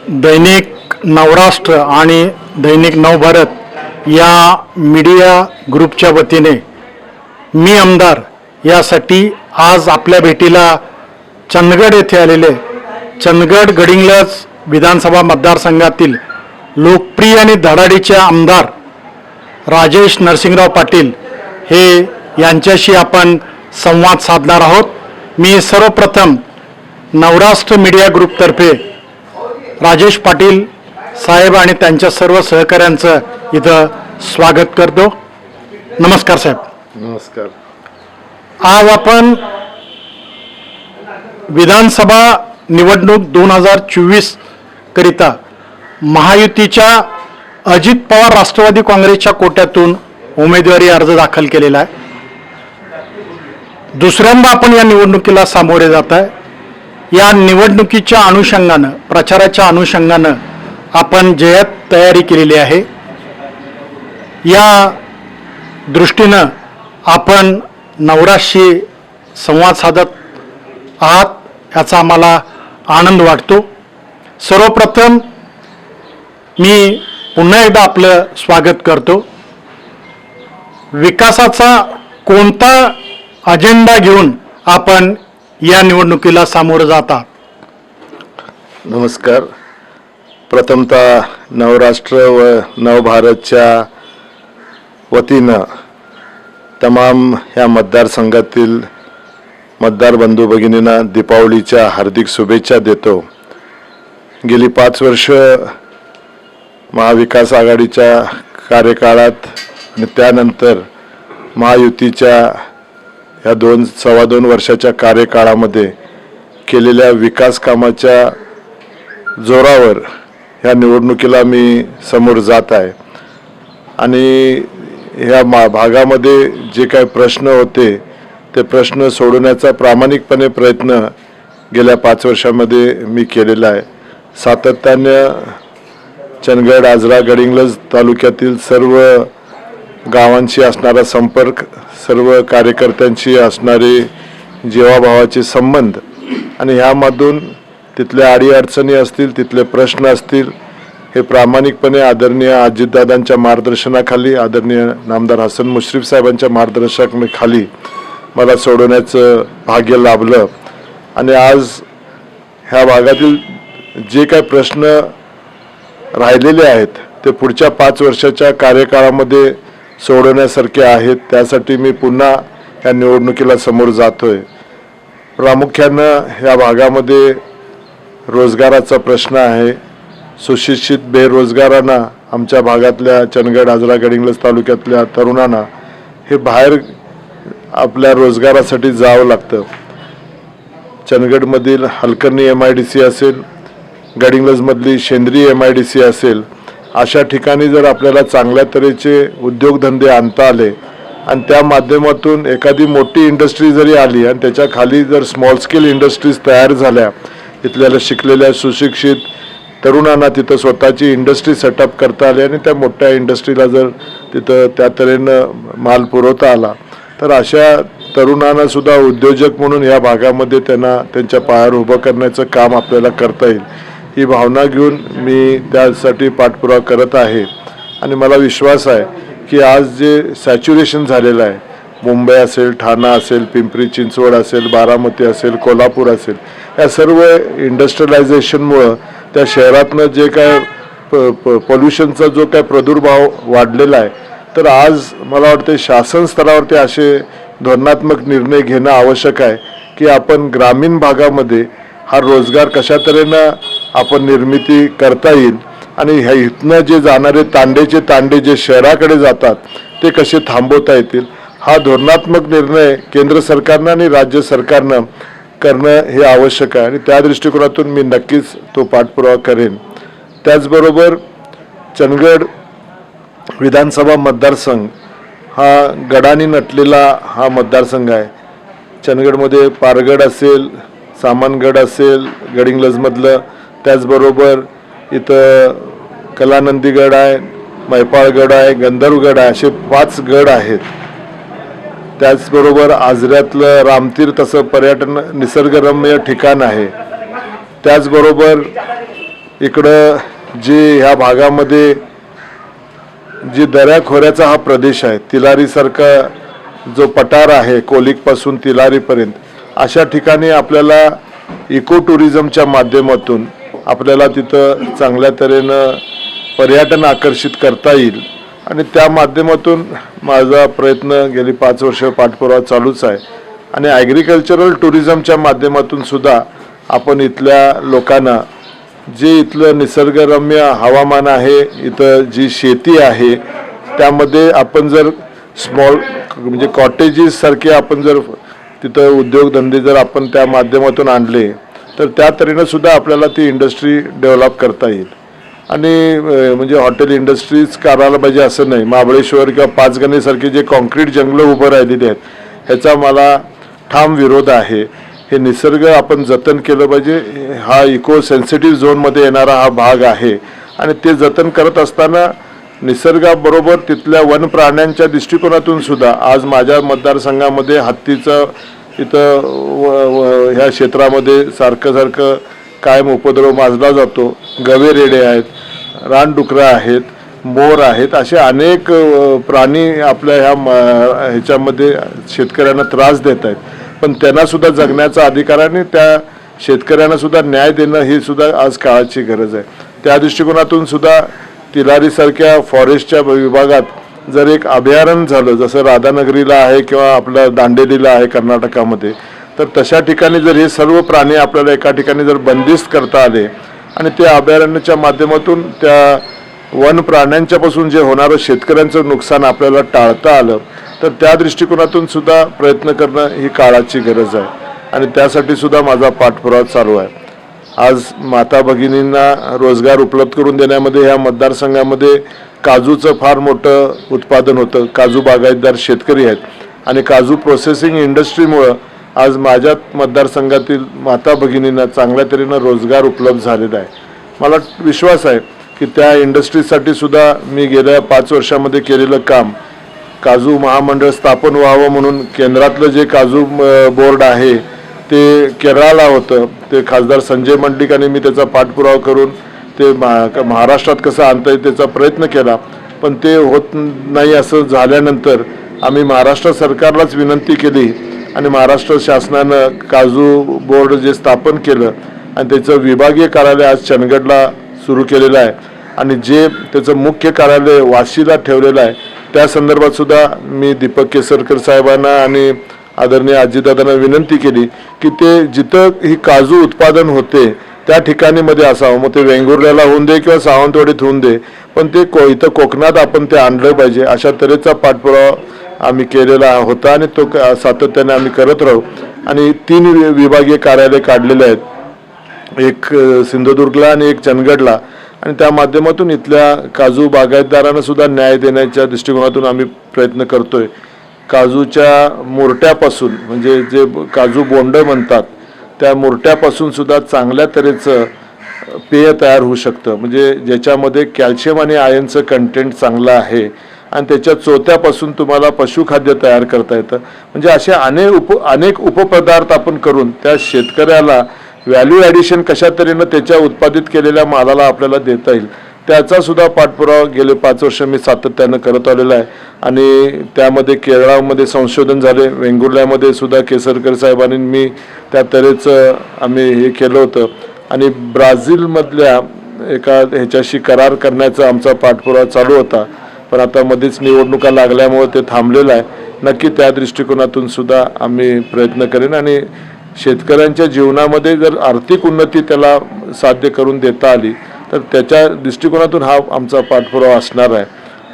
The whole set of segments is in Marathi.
दैनिक नवराष्ट्र आणि दैनिक नवभारत या मीडिया ग्रुपच्या वतीने मी आमदार यासाठी आज आपल्या भेटीला चंदगड येथे आलेले चंदगड गडिंग्लज विधानसभा मतदारसंघातील लोकप्रिय आणि धडाडीचे आमदार राजेश नरसिंगराव पाटील हे यांच्याशी आपण संवाद साधणार आहोत. मी सर्वप्रथम नवराष्ट्र मीडिया ग्रुपतर्फे राजेश पाटील साहेब आणि त्यांच्या सर्व सहकाऱ्यांचं इथं स्वागत करतो. नमस्कार साहेब. नमस्कार. आज आपण विधानसभा निवडणूक 2024 करिता महायुतीच्या अजित पवार राष्ट्रवादी काँग्रेसच्या कोट्यातून उमेदवारी अर्ज दाखल केलेला आहे. दुसऱ्यांदा आपण या निवडणुकीला सामोरे जात आहे. या निवडणुकीच्या अनुषंगानं प्रचाराच्या अनुषंगानं आपण जय्यत तयारी केलेली आहे. या दृष्टीनं आपण नवराशी संवाद साधत आहात याचा आम्हाला आनंद वाटतो. सर्वप्रथम मी पुन्हा एकदा आपलं स्वागत करतो. विकासाचा कोणता अजेंडा घेऊन आपण या निवडणुकीला सामोरं जाता? नमस्कार. प्रथमतः नवराष्ट्र व नवभारतच्या वतीनं तमाम ह्या मतदारसंघातील मतदार बंधू भगिनींना दीपावलीच्या हार्दिक शुभेच्छा देतो. गेली 5 वर्ष महाविकास आघाडीच्या कार्यकाळात आणि त्यानंतर महायुतीच्या या 2-2.25 वर्षाच्या कार्यकाळामध्ये केलेल्या विकास कामाच्या जोरावर ह्या निवडणुकीला मी समोर जात आहे. आणि ह्या भागामध्ये जे काही प्रश्न होते ते प्रश्न सोडवण्याचा प्रामाणिकपणे प्रयत्न गेल्या 5 वर्षामध्ये मी केलेला आहे. सातत्यानं चंदगड, आजरा, गडिंग्लज तालुक्यातील सर्व गावांशी असणारा संपर्क, सर्व कार्यकर्त्यांशी असणारे जीवाभावाचे संबंध आणि ह्यामधून तिथल्या अडीअडचणी असतील, तिथले प्रश्न असतील, हे प्रामाणिकपणे आदरणीय अजितदादांच्या मार्गदर्शनाखाली, आदरणीय नामदार हसन मुश्रीफ साहेबांच्या मार्गदर्शनाखाली मला सोडवण्याचं भाग्य लाभलं. आणि आज ह्या भागातील जे काही प्रश्न राहिलेले आहेत ते पुढच्या 5 वर्षाच्या कार्यकाळामध्ये सोडवण्यासारखे आहेत. त्यासाठी मी पुन्हा या निवडणुकीला समोर जातोय. प्रामुख्यानं ह्या भागामध्ये रोजगाराचा प्रश्न आहे. सुशिक्षित बेरोजगारांना, आमच्या भागातल्या चंदगड, आजरा, गडिंग्लज तालुक्यातल्या तरुणांना हे बाहेर आपल्या रोजगारासाठी जावं लागतं. चंदगडमधील हलकर्णी MIDC असेल, गडिंग्लजमधली शेंद्री MIDC असेल, अशा ठिकाणी जर आपल्याला चांगल्या तऱ्हेचे उद्योगधंदे आणता आले आणि त्या माध्यमातून एखादी मोठी इंडस्ट्री जरी आली आणि त्याच्या खाली जर स्मॉल स्केल इंडस्ट्रीज तयार झाल्या, इथल्याला शिकलेल्या सुशिक्षित तरुणांना तिथं स्वतःची इंडस्ट्री सेटअप करता आली आणि त्या मोठ्या इंडस्ट्रीला जर तिथं त्या तऱ्हेनं माल पुरवता आला तर अशा तरुणांना सुद्धा उद्योजक म्हणून या भागामध्ये त्यांना त्यांच्या पायावर उभं करण्याचं काम आपल्याला करता येईल, ही भावना घेऊन मी त्यासाठी पाठपुरावा करत आहे. आणि मला विश्वास आहे की आज जे सॅच्युरेशन झालेलं आहे, मुंबई असेल, ठाणा असेल, पिंपरी चिंचवड असेल, बारामती असेल, कोल्हापूर असेल, या सर्व इंडस्ट्रियलायझेशनमुळं त्या शहरातनं जे काय पोल्युशनचा जो काय प्रादुर्भाव वाढलेला आहे, तर आज मला वाटतं शासन स्तरावरती असे धोरणात्मक निर्णय घेणं आवश्यक आहे की आपण ग्रामीण भागामध्ये हा रोजगार कशा तऱ्हेनं आपण निर्मिती करता येईल आणि ह्या इथनं जे जाणारे तांडे जे शहराकडे जातात ते कसे थांबवता येतील, हा धोरणात्मक निर्णय केंद्र सरकारनं आणि राज्य सरकारनं करणं हे आवश्यक आहे. आणि त्या दृष्टिकोनातून मी नक्कीच तो पाठपुरावा करेन. त्याचबरोबर चंदगड विधानसभा मतदारसंघ हा गडाने नटलेला हा मतदारसंघ आहे. चंदगडमध्ये पारगड असेल, सामानगड असेल गडिंग्लजमधलं, त्याचबरोबर इथं कलानंदीगड आहे, मैपाळगड आहे, गंधर्वगड आहे, असे 5 गड आहेत. त्याचबरोबर आजऱ्यातलं रामतीर्थ असं पर्यटन निसर्गरम्य ठिकाण आहे. त्याचबरोबर इकडं जे ह्या भागामध्ये जी दऱ्याखोऱ्याचा हा प्रदेश आहे, तिलारीसारखा जो पठार आहे कोलिकपासून तिलारीपर्यंत, अशा ठिकाणी आपल्याला इको टुरिझमच्या माध्यमातून आपल्याला तिथं चांगल्या तऱ्हेनं पर्यटन आकर्षित करता येईल. आणि त्या माध्यमातून माझा प्रयत्न गेली 5 वर्ष पाठपुरावा चालूच आहे. आणि ॲग्रिकल्चरल टुरिझमच्या माध्यमातून सुद्धा आपण इथल्या लोकांना जे इथलं निसर्गरम्य हवामान आहे, इथं जी शेती आहे, त्यामध्ये आपण जर स्मॉल म्हणजे कॉटेजेस सारखे आपण जर तिथं उद्योगधंदे जर आपण त्या माध्यमातून आणले तर त्या तऱ्हेनं सुद्धा आपल्याला ती इंडस्ट्री डेव्हलप करता येईल. आणि म्हणजे हॉटेल इंडस्ट्रीज करायला पाहिजे असं नाही. महाबळेश्वर किंवा पाचगणीसारखे जे कॉन्क्रीट जंगलं उभं राहिलेली आहेत, ह्याचा मला ठाम विरोध आहे. हे निसर्ग आपण जतन केलं पाहिजे. हा इको सेन्सिटिव्ह झोनमध्ये येणारा हा भाग आहे आणि ते जतन करत असताना निसर्गाबरोबर तिथल्या वन प्राण्यांच्या दृष्टिकोनातून सुद्धा आज माझ्या मतदारसंघामध्ये हत्तीचं इथं ह्या क्षेत्रामध्ये सारखं कायम उपद्रव माजला जातो. गवेरेडे आहेत, रानडुकरं आहेत, मोर आहेत, असे अनेक प्राणी आपल्या ह्याच्यामध्ये शेतकऱ्यांना त्रास देत आहेत. पण त्यांना सुद्धा जगण्याचा अधिकार आणि त्या शेतकऱ्यांना सुद्धा न्याय देणं ही सुद्धा आज काळाची गरज आहे. त्या दृष्टिकोनातून सुद्धा तिलारीसारख्या फॉरेस्टच्या विभागात जर एक अभयारण्य झालं, जसं राधानगरीला आहे किंवा आपलं दांडेलीला आहे कर्नाटकामध्ये, तर तशा ठिकाणी जर हे सर्व प्राणी आपल्याला एका ठिकाणी जर बंदिस्त करता आले आणि त्या अभयारण्याच्या माध्यमातून त्या वन प्राण्यांच्यापासून जे होणारं शेतकऱ्यांचं नुकसान आपल्याला टाळता आलं तर त्या दृष्टिकोनातून सुद्धा प्रयत्न करणं ही काळाची गरज आहे. आणि त्यासाठी सुद्धा माझा पाठपुरावा चालू आहे. आज माता भगिनींना रोजगार उपलब्ध करून देण्यामध्ये ह्या मतदारसंघामध्ये काजूचं फार मोठं उत्पादन होतं. काजू बागायतदार शेतकरी आहेत आणि काजू प्रोसेसिंग इंडस्ट्रीमुळं आज माझ्या मतदारसंघातील माता भगिनींना चांगल्या तऱ्हेनं रोजगार उपलब्ध झालेला आहे. मला विश्वास आहे की त्या इंडस्ट्रीसाठी सुद्धा मी गेल्या 5 वर्षामध्ये केलेलं काम, काजू महामंडळ स्थापन व्हावं म्हणून केंद्रातलं जे काजू बोर्ड आहे ते केरळाला होतं. ते खासदार संजय मंडलिक आणि मी त्याचा पाठपुरावा करून ते महाराष्ट्रात कसं आणता येईल त्याचा प्रयत्न केला, पण ते होत नाही. असं झाल्यानंतर आम्ही महाराष्ट्र सरकारलाच विनंती केली आणि महाराष्ट्र शासनानं काजू बोर्ड जे स्थापन केलं आणि त्याचं विभागीय कार्यालय आज चंदगडला सुरू केलेलं आहे आणि जे त्याचं मुख्य कार्यालय वाशीला ठेवलेलं आहे, त्या संदर्भात सुद्धा मी दीपक केसरकर साहेबांना आणि आदरणीय अजितदादांना विनंती केली की ते जिथं ही काजू उत्पादन होते त्या ठिकाणी मध्ये असावं. मग ते वेंगुर्ल्याला होऊन दे किंवा सावंतवाडीत होऊन दे, पण ते इथं कोकणात आपण ते आणलं पाहिजे. अशा तऱ्हेचा पाठपुरावा आम्ही केलेला होता आणि तो सातत्याने आम्ही करत राहू. आणि 3 विभागीय कार्यालय काढलेले आहेत, एक सिंधुदुर्गला आणि एक चंदगडला. आणि त्या माध्यमातून इथल्या काजू बागायतदारांना सुद्धा न्याय देण्याच्या दृष्टिकोनातून आम्ही प्रयत्न करतोय. काजूच्या मुरट्यापासून म्हणजे जे काजू बोंड म्हणतात त्या मुरट्यापासून सुद्धा चांगल्या तऱ्हेचं पेय तयार होऊ शकतं, म्हणजे ज्याच्यामध्ये कॅल्शियम आणि आयर्नचं कंटेंट चांगलं आहे आणि त्याच्या चोथ्यापासून तुम्हाला पशुखाद्य तयार करता येतं. म्हणजे असे अनेक उपपदार्थ आपण करून त्या शेतकऱ्याला व्हॅल्यू ॲडिशन कशा तऱ्हेनं त्याच्या उत्पादित केलेल्या मालाला आपल्याला देता येईल त्याचा सुद्धा पाठपुरावा गेले 5 वर्ष मी सातत्यानं करत आलेला आहे. आणि त्यामध्ये केरळामध्ये संशोधन झाले, वेंगुर्ल्यामध्ये सुद्धा केसरकर साहेबांनी मी त्या तऱ्हेचं आम्ही हे केलं होतं. आणि ब्राझीलमधल्या एका ह्याच्याशी करार करण्याचा आमचा पाठपुरावा चालू होता, पण आता मध्येच निवडणुका लागल्यामुळे ते थांबलेलं आहे. नक्की त्या दृष्टिकोनातून सुद्धा आम्ही प्रयत्न करेन आणि शेतकऱ्यांच्या जीवनामध्ये जर आर्थिक उन्नती त्याला साध्य करून देता आली तर त्याच्या दृष्टिकोनातून हा आमचा पाठपुरावा असणार आहे.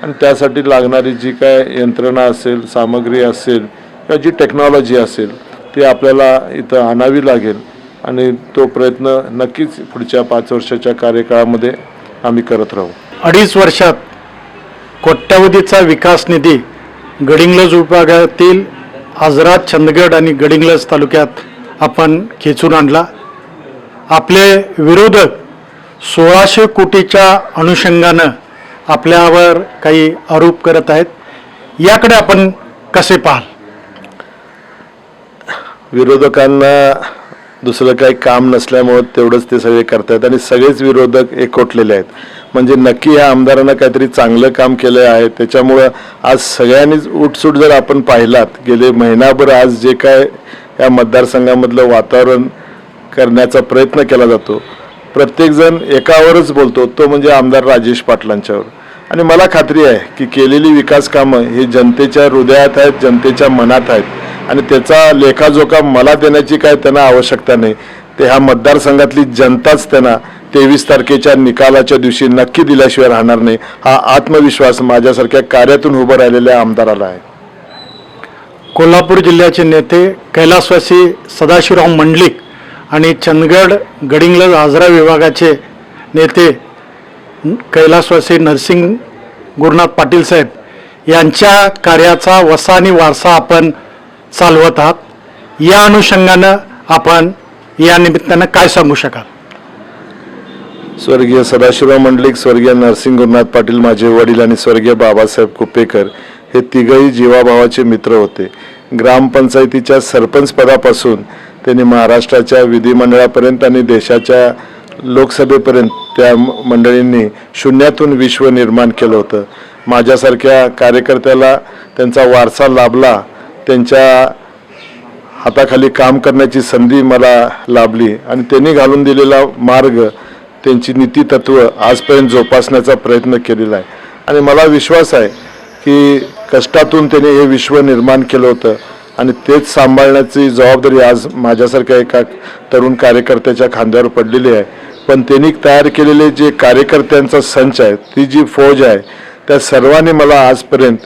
आणि त्यासाठी लागणारी जी काय यंत्रणा असेल, सामग्री असेल किंवा जी टेक्नॉलॉजी असेल ती आपल्याला इथं आणावी लागेल आणि तो प्रयत्न नक्कीच पुढच्या 5 वर्षाच्या कार्यकाळामध्ये आम्ही करत राहू. 2.5 वर्षात कोट्यावधीचा विकास निधी गडिंग्लज विभागातील आजरा, चंदगड आणि गडिंग्लज तालुक्यात आपण खेचून आणला. आपले विरोधक 1600 कोटीच्या अनुषंगानं आपल्यावर काही आरोप करत आहेत, याकडे आपण कसे पाहाल? विरोधकांना दुसरं काही काम नसल्यामुळं तेवढंच ते सगळे करतायत आणि सगळेच विरोधक एकवटलेले आहेत. म्हणजे नक्की या आमदारांना काहीतरी चांगलं काम केलं आहे. त्याच्यामुळं आज सगळ्यांनीच उठसूट जर आपण पाहिलात गेले महिनाभर आज जे काय या मतदारसंघामधलं वातावरण करण्याचा प्रयत्न केला जातो, प्रत्येकजण एकावरच बोलतो, तो म्हणजे आमदार राजेश पाटलांच्यावर. आणि मला खात्री आहे की केलेली विकास कामं ही जनतेच्या हृदयात आहेत, जनतेच्या मनात आहेत आणि त्याचा लेखाजोखा मला देण्याची काय त्यांना आवश्यकता नाही. ते ह्या मतदारसंघातली जनताच त्यांना 23 तारखेच्या निकालाच्या दिवशी नक्की दिल्याशिवाय राहणार नाही. हा आत्मविश्वास माझ्यासारख्या कार्यातून उभं राहिलेल्या आमदाराला आहे. कोल्हापूर जिल्ह्याचे नेते कैलासवासी सदाशिवराव मंडलिक आणि चंदगड गडिंग्लज आजरा विभागाचे नेते कैलासवासी नरसिंग गुरुनाथ पाटील साहेब यांच्या कार्याचा वसा आणि वारसा आपण चालवत आहात. या अनुषंगानं आपण या निमित्तानं काय सांगू शकाल? स्वर्गीय सदाशिवराव मंडलिक, स्वर्गीय नरसिंग गुरुनाथ पाटील माझे वडील आणि स्वर्गीय बाबासाहेब कुपेकर हे तिघही जीवाभावाचे मित्र होते. ग्रामपंचायतीच्या सरपंच पदापासून त्यांनी महाराष्ट्राच्या विधिमंडळापर्यंत आणि देशाच्या लोकसभेपर्यंत त्या मंडळींनी शून्यातून विश्व निर्माण केलं होतं. माझ्यासारख्या कार्यकर्त्याला त्यांचा वारसा लाभला, त्यांच्या हाताखाली काम करण्याची संधी मला लाभली आणि त्यांनी घालून दिलेला मार्ग, त्यांची नीती तत्व आजपर्यंत जोपासण्याचा प्रयत्न केलेला आहे. आणि मला विश्वास आहे की कष्टातून त्यांनी हे विश्व निर्माण केलं होतं आणि तेच सांभाळण्याची जबाबदारी आज माझ्यासारख्या एका तरुण कार्यकर्त्याच्या खांद्यावर पडलेली आहे. पण त्यांनी तयार केलेले जे कार्यकर्त्यांचा संच आहे, ती जी फौज आहे, त्या सर्वांनी मला आजपर्यंत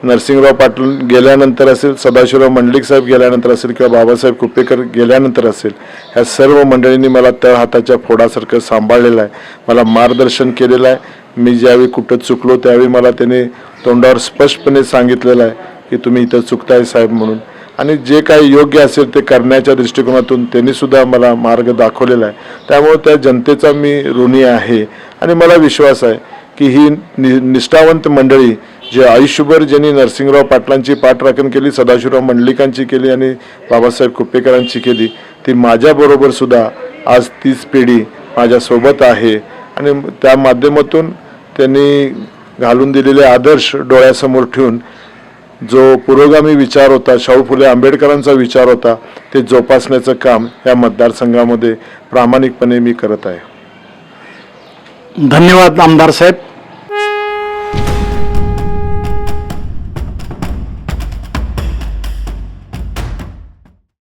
नरसिंगराव पाटील गेल्यानंतर असेल, सदाशिवराव मंडलिक साहेब गेल्यानंतर असेल किंवा बाबासाहेब कुपेकर गेल्यानंतर असेल, ह्या सर्व मंडळींनी मला तळ हाताच्या फोडासारखं सांभाळलेलं आहे, मला मार्गदर्शन केलेलं आहे. मी ज्यावेळी कुठं चुकलो त्यावेळी मला त्याने तोंडावर स्पष्टपणे सांगितलेलं आहे की तुम्ही इथं चुकताय साहेब म्हणून. आणि जे काही योग्य असेल ते करण्याच्या दृष्टिकोनातून त्यांनी सुद्धा मला मार्ग दाखवलेला आहे. त्यामुळे त्या जनतेचा मी ऋणी आहे आणि मला विश्वास आहे की ही निष्ठावंत मंडळी जे आयुष्यभर ज्यांनी नरसिंगराव पाटलांची पाठराखण केली, सदाशिवराव मंडलिकांची केली आणि बाबासाहेब कुपेकरांची केली, ती माझ्याबरोबर सुद्धा आज तीच पिढी माझ्यासोबत आहे. आणि त्या माध्यमातून त्यांनी घालून दिलेले आदर्श डोळ्यासमोर ठेवून जो पुरोगामी विचार होता, शाहू फुले आंबेडकरांचा विचार होता, ते जोपासण्याचं काम या मतदारसंघामध्ये प्रामाणिकपणे मी करत आहे. धन्यवाद आमदार साहेब.